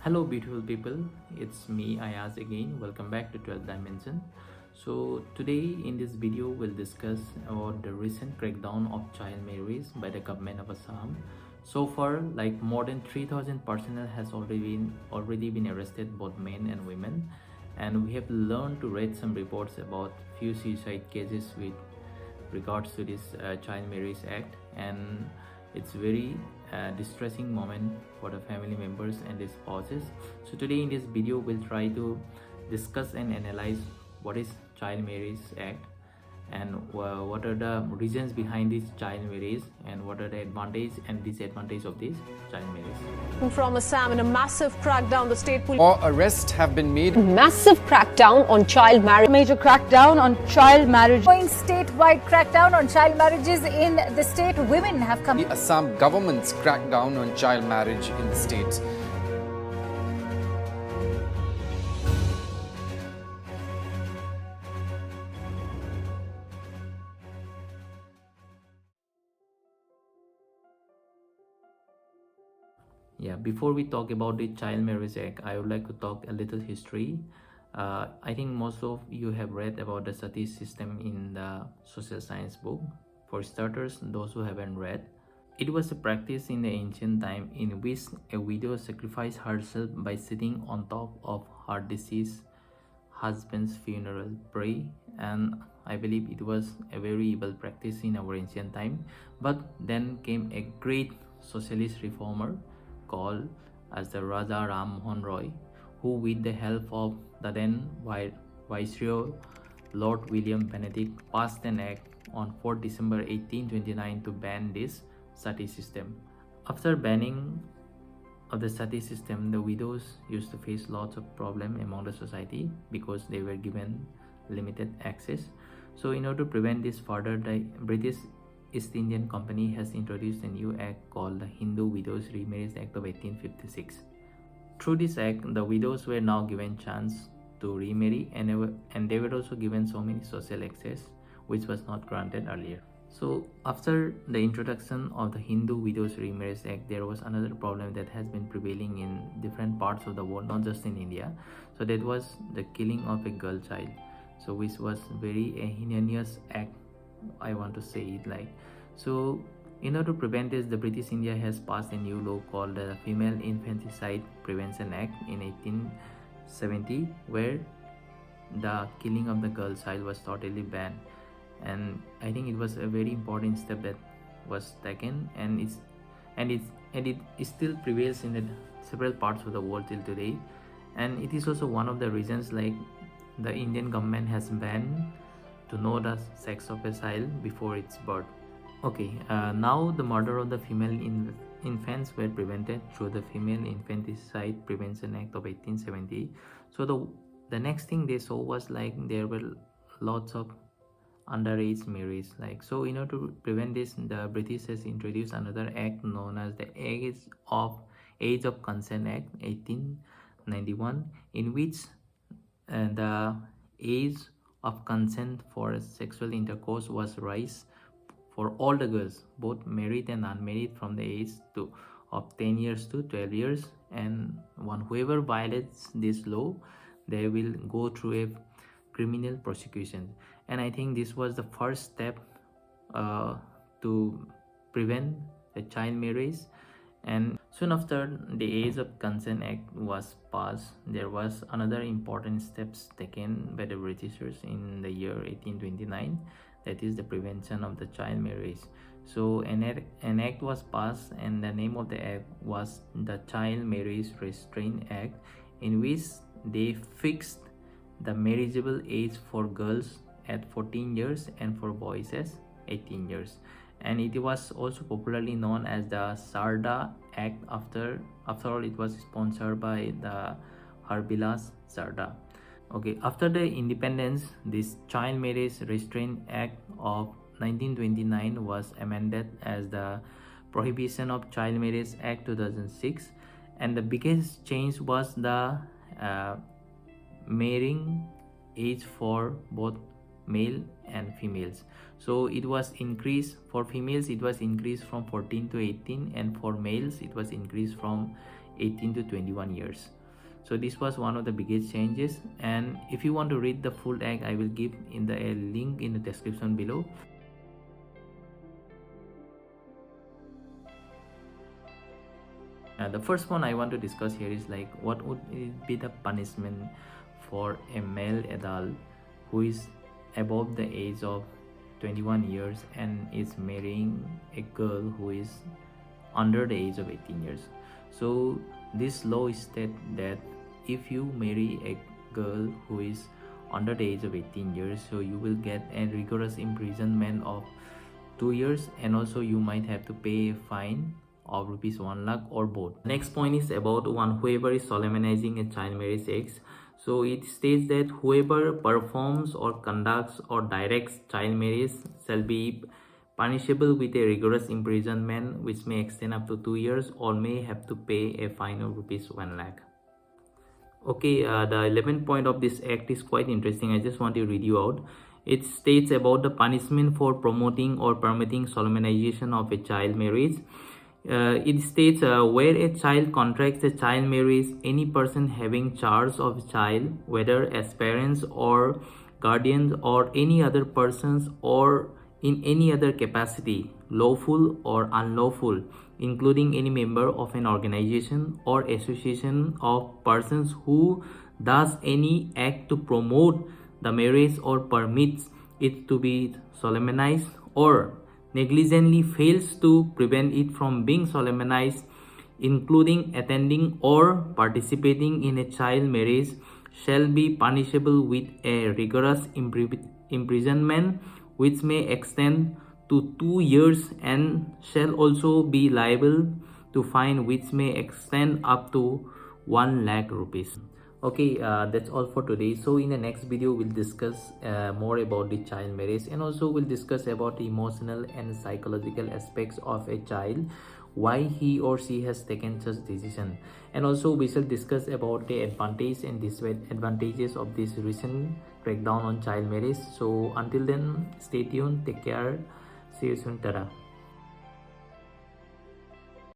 Hello beautiful people, it's me Ayaz again. Welcome back to 12th Dimension. So today in this video we'll discuss about the recent crackdown of child marriage by the government of Assam. So far, like more than 3,000 personnel has already been arrested, both men and women, and we have learned to read some reports about few suicide cases with regards to this child marriage act, and it's very distressing moment for the family members and their spouses. So today in this video we'll try to discuss and analyze what is child marriage act and what are the reasons behind this child marriage and what are the advantages and disadvantages of this child marriage. From Assam, in a massive crackdown, the state police Or arrests have been made. massive crackdown on child marriage. Major crackdown on child marriage. Going statewide crackdown on child marriages in the state. Women have come. The Assam government's crackdown on child marriage in the state. Yeah, before we talk about the child marriage act, I would like to talk a little history. I think most of you have read about the Sati system in the social science book. For starters, those who haven't read, it was a practice in the ancient time in which a widow sacrificed herself by sitting on top of her deceased husband's funeral pyre, and I believe it was a very evil practice in our ancient time. But then came a great socialist reformer called as the Raja Ram Mohan Roy, who with the help of the then Viceroy Lord William Benedict passed an act on 4 December 1829 to ban this Sati system. After banning of the Sati system, the widows used to face lots of problem among the society because they were given limited access. So in order to prevent this further, the British East Indian Company has introduced a new act called the Hindu Widows Remarriage Act of 1856. Through this act, the widows were now given chance to remarry, and they were also given so many social access which was not granted earlier. So after the introduction of the Hindu Widows Remarriage Act, there was another problem that has been prevailing in different parts of the world, not just in India. So that was the killing of a girl child, so which was very a heinous act, I want to say it like. So in order to prevent this, the British India has passed a new law called the Female Infanticide Prevention Act in 1870, where the killing of the girl child was totally banned. And I think it was a very important step that was taken, and it still prevails in the several parts of the world till today. And it is also one of the reasons like the Indian government has banned to know the sex of a child before its birth. Okay, now the murder of the female infants were prevented through the Female Infanticide Prevention Act of 1870. So the next thing they saw was like there were lots of underage marriage. Like, so in order to prevent this, the British has introduced another act known as the Age of Consent Act 1891, in which the age of consent for sexual intercourse was raised for all the girls, both married and unmarried, from the age of 10 years to 12 years, and whoever violates this law, they will go through a criminal prosecution. And I think this was the first step to prevent a child marriage. And soon after the Age of Consent Act was passed, there was another important steps taken by the Britishers in the year 1829, that is the prevention of the child marriage. So an act was passed, and the name of the act was the Child Marriage Restraint Act, in which they fixed the marriageable age for girls at 14 years and for boys as 18 years. And it was also popularly known as the Sarda Act. After all, it was sponsored by the Harbilas Sarda. Okay, after the independence, this Child Marriage Restraint Act of 1929 was amended as the Prohibition of Child Marriage Act 2006, and the biggest change was the marrying age for both male and females. So it was increased for females, it was increased from 14 to 18, and for males it was increased from 18 to 21 years. So this was one of the biggest changes, and if you want to read the full act, I will give in the a link in the description below. The first one I want to discuss here is like, what would be the punishment for a male adult who is above the age of 21 years and is marrying a girl who is under the age of 18 years. So this law states that if you marry a girl who is under the age of 18 years, so you will get a rigorous imprisonment of 2 years, and also you might have to pay a fine of rupees 1 lakh or both. Next point is about whoever is solemnizing a child marriage act. So it states that whoever performs or conducts or directs child marriage shall be punishable with a rigorous imprisonment which may extend up to 2 years, or may have to pay a fine of rupees 1 lakh. Okay, the 11th point of this act is quite interesting. I just want to read you out. It states about the punishment for promoting or permitting solemnization of a child marriage. It states where a child contracts a child marriage, any person having charge of a child, whether as parents or guardians or any other persons or in any other capacity, lawful or unlawful, including any member of an organization or association of persons who does any act to promote the marriage or permits it to be solemnized, or negligently fails to prevent it from being solemnized, including attending or participating in a child marriage, shall be punishable with a rigorous imprisonment which may extend to 2 years, and shall also be liable to fine which may extend up to 1 lakh rupees. Okay, that's all for today. So in the next video we'll discuss more about the child marriage, and also we'll discuss about the emotional and psychological aspects of a child, why he or she has taken such decision, and also we shall discuss about the advantage and disadvantages of this recent crackdown on child marriage. So until then, stay tuned, take care, see you soon, tada.